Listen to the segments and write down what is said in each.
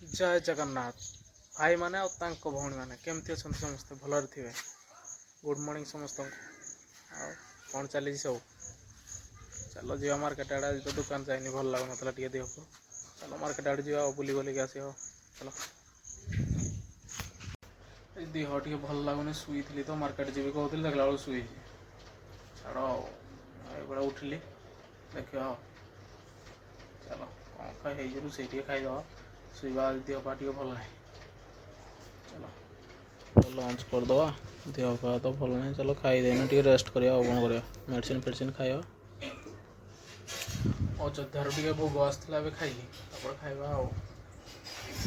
जय जगन्नाथ भाई माने और तांको भौणी माने केमती अछंती समस्ते भलरे थिबे। गुड मॉर्निंग समस्त आ कौन चली सब चलो जीवा मार्केट आड़े आज तो दुकान जाइनी भल लग नतला टे देह को चलो मार्केट आड़े जीवा बुली बुली आस चलो देह टे भल लगुनि शुई तो मार्केट जी कहती देखला बेलू शुई छाड़ ये उठिली देखिए चलो कौन खाई रोसे खाईदे शुवा देह पा टे भल ना चलो लंच करदे देह पा तो भल ना चलो खाईदेना टे रेस्ट करा कौन कर मेडिसिन फेडिसिन खाଇବା अयोध्यार टे भोग आसला खाई खाଇବା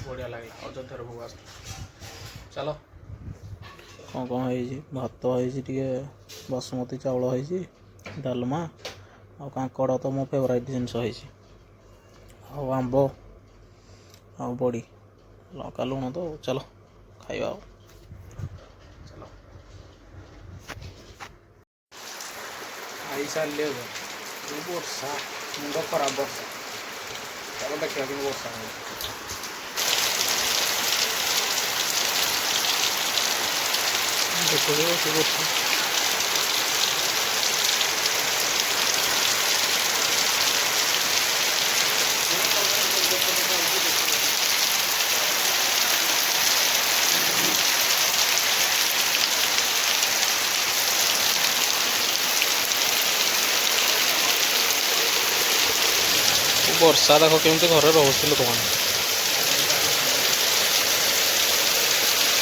बढ़िया लगे अयोध्यार भोग आस चलो कौन कौन है भात है बासमती चाउल है डालमा आ कांकड़ तो मो फेवराइट जिनस आंब आ बड़ी लंका लुण तो चलो खाଇବା चलो खाई सारे वर्षा मुंड खराब वर्षा चलो देखा कि वर्षा देखो वर्षा वर्षा देख केमती घर रोचे लोक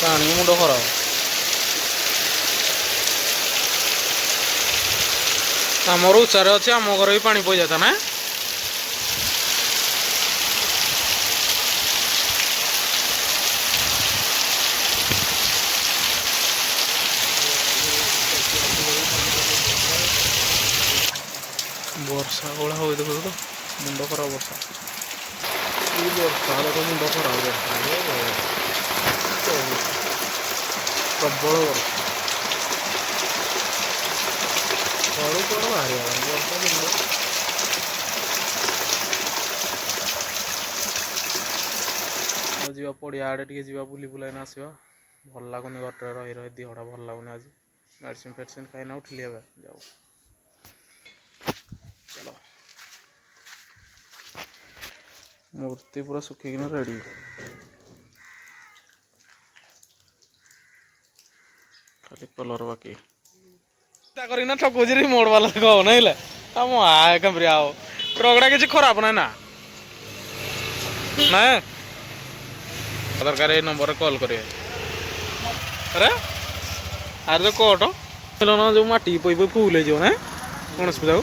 पानी मुंड खराब आमर उचारे अच्छे आम घर भी पानी पी जाता ना वर्षा कड़ा हो देख तो मुंड खराब वर्षा वर्षा देख मुंड खराब प्रबल वर्षा घर कौन बाहर वर्षा दिन जा पड़िया आड़े टे जा बुली बुलाइन आसवा भल लगुनि घर रही रही देहटा भल लगुनि आज मेडिसिन फेडिसिन खाई उठिली जाओ चलो मूर्ति पूरा सुखिकिन रेडी खाली कलर बाकी करना ठकुची मोड़ वाला कहो ना कमरी आओ ट्रकटा किसी खराब ना ना ना दरकार ये नंबर कॉल करें अरे अरे तो कोट ना जो माटी पई पई फुल हो ना गणेश पूजा को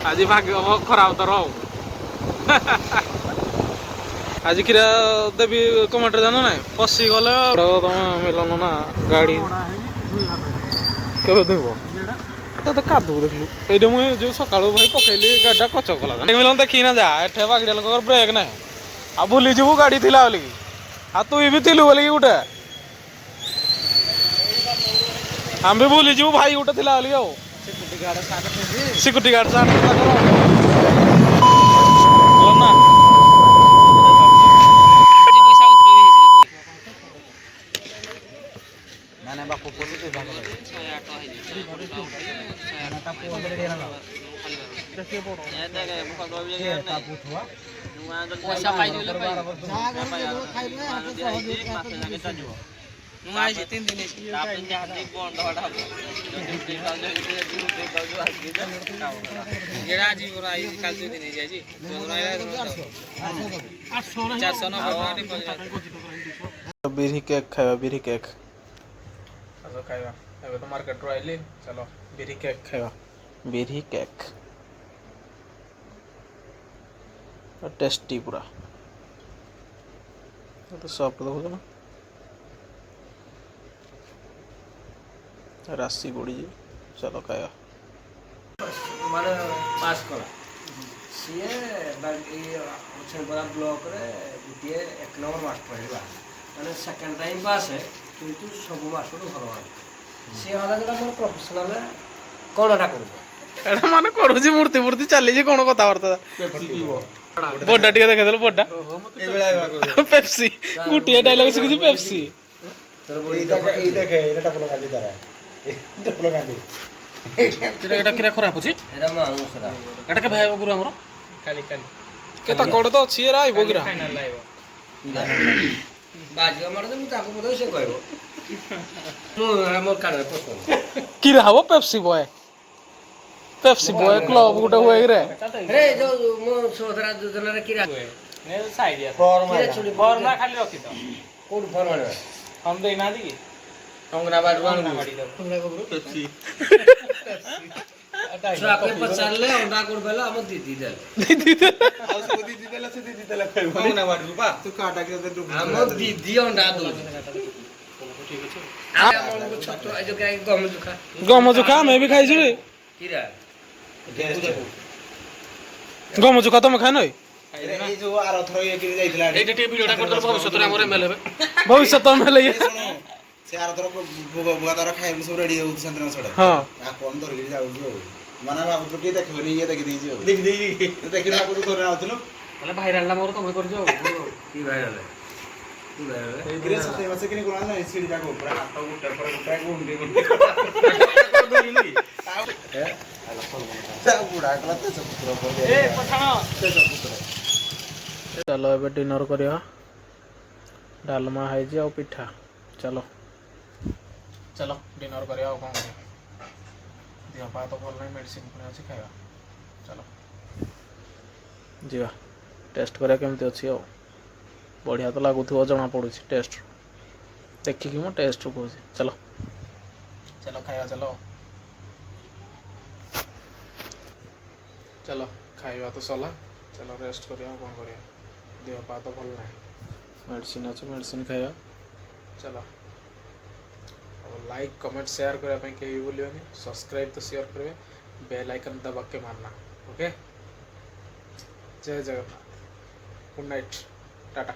आज भाग्य खराब तो रहो आज किरा देवी कमेंटर जान ना पशि गले तुम मिलन ना गाड़ी के तो कादू देखलु ये मुझे जो सका भाई पकईली गाड़ी कच कला मिलन देखी ना जा एठे बागड़िया लोक ब्रेक ना आ भूली जीवु गाड़ी थी बोल आ तु भी थी बोल गोटे आम भी भूली जीवु भाई गोटे थी बोल सिक्यूरिटी गार्ड साथ ना तीन दिन बिरी केक खावा बिरी केक खावा एबे तो मार्केट रो आइली चलो बिरी केक खावा बिरी केक टेस्टी पूरा तो सॉफ्ट देखो ना राशि गोड़ी चलो खाया माने पास कला सीए छेलपरा ब्लॉक रे गोटे 1 नंबर मास्टर रहा माने सेकेंड टाइम पास है किंतु सब मास्टर भगवान ସିଏ ହେଲା ଯୋଉଟା ମୋର ପ୍ରଫେସନାଲ କ'ଣଟା କରୁଛ ଏଟା ମାନେ କରୁଛି ମୂର୍ତ୍ତି ମୂର୍ତ୍ତି ଚାଲିଛି କ'ଣ କଥାବାର୍ତ୍ତା ବଡା ଟିକେ ଦେଖେଇଦେଲୁ ବଡା ପେପ୍ସି ଗୋଟିଏ ଡାଇଲଗ ଶିଖିଛି ପେପ୍ସି ଏଟା କିରା ଖରାପ ଅଛି ଏଇଟା ମୋ ଆঙୁଷ ସେଟା ଏଟା କେବେ ଆଇବ ଗୁରୁ ଆମର କାଲି କେତା କୋଡ଼ ତ ଅଛି ଏରା ଆଇବ କିରା ବାଜିବ ମାଡ଼ ମୁଁ ତାକୁ ବୋଧେ ସେ କହିବ ମୁଁ ମୋର କାନରେ ପସନ୍ଦ କିରା ହବ ପେପ୍ସି ବୟ କ୍ଲବ ଗୋଟେ ହୁଏ କିରେ ରେ ଯୋଉ ମୋ ସୋଦରା ଯୋଜନାରେ କିରା କୋଉଠୁ ଫର୍ମ ଆଣିବା हम देना दी ଅଙ୍ଗନାବାଡ଼ିରୁ ଆଣିବୁ ଛୁଆକୁ ପଚାରିଲେ ଅଣ୍ଡା କୋଉଠୁ ପାଇଲ ଆମ ଦିଦି ଦେଲେ ଆମ ଦିଦି ଅଣ୍ଡା ଦଉଛି ଛତୁ ଏ ଯୋଉ ଗମ ଚୁଖା गम चुखा मैं भी खाई रे କିରା गम चुखा तुम खाए नई भविष्य एमएलए ସେ ଆରଥର ବୁଆ ତାର ଖାଇବାକୁ ସବୁ ରେଡି ହଉଛି ସେନ୍ଦିନ ସଡେ ହଁ ଆପଣ ଧରିକି ଯାଉଛୁ ଆଉ ମାନେ ଭାବୁଛୁ କିଏ ଦେଖିବନି ଇଏ ଦେଖିଦେଇଛି ଆଉ ଦେଖିନି ଭାବୁଛୁ ଧରି ଆଉଥିଲୁ ତାହେଲେ ଭାଇରାଲ ମୋର ତମେ କରିଛ ଆଉ କି ଭାଇରାଲ ଏଇଥିରେ ସତେଇ ମାସେ କିନି କୋଣା ନାହିଁ ସିଡି ଯାକ ପୁରା ହାତ ଗୋଟେ ପରେ ଗୋଟେ ଗୁଣ୍ଡି ଗୁଣ୍ଡି ବୁଢା କଲା ତେଜ ପୁତ୍ର चलो एबे डिनर करिया डालमा है और पिठा चलो चलो डिनर करिया और कौन करिया देह पा तो भल नहीं मेडिसिन पुणी अच्छी खाଇବା चलो जीवा टेस्ट करिया केमती अच्छी आ बढ़िया तो लगुव जना पड़ू टेस्ट देखिकी मो टेस्ट कहूँ चलो चलो खाଇବା चलो चलो खाଇବା तो सला चलो रेस्ट करिया कौन करिया देह पा तो भल ना मेडिसिन अच्छे मेडिसिन खाଇବା चलो अब लाइक कमेंट शेयर करने कहीं भूलिए सब्सक्राइब तो शेयर करेंगे बेल आइकन दबा के मारना ओके जय जगन्नाथ गुड नाइट टाटा।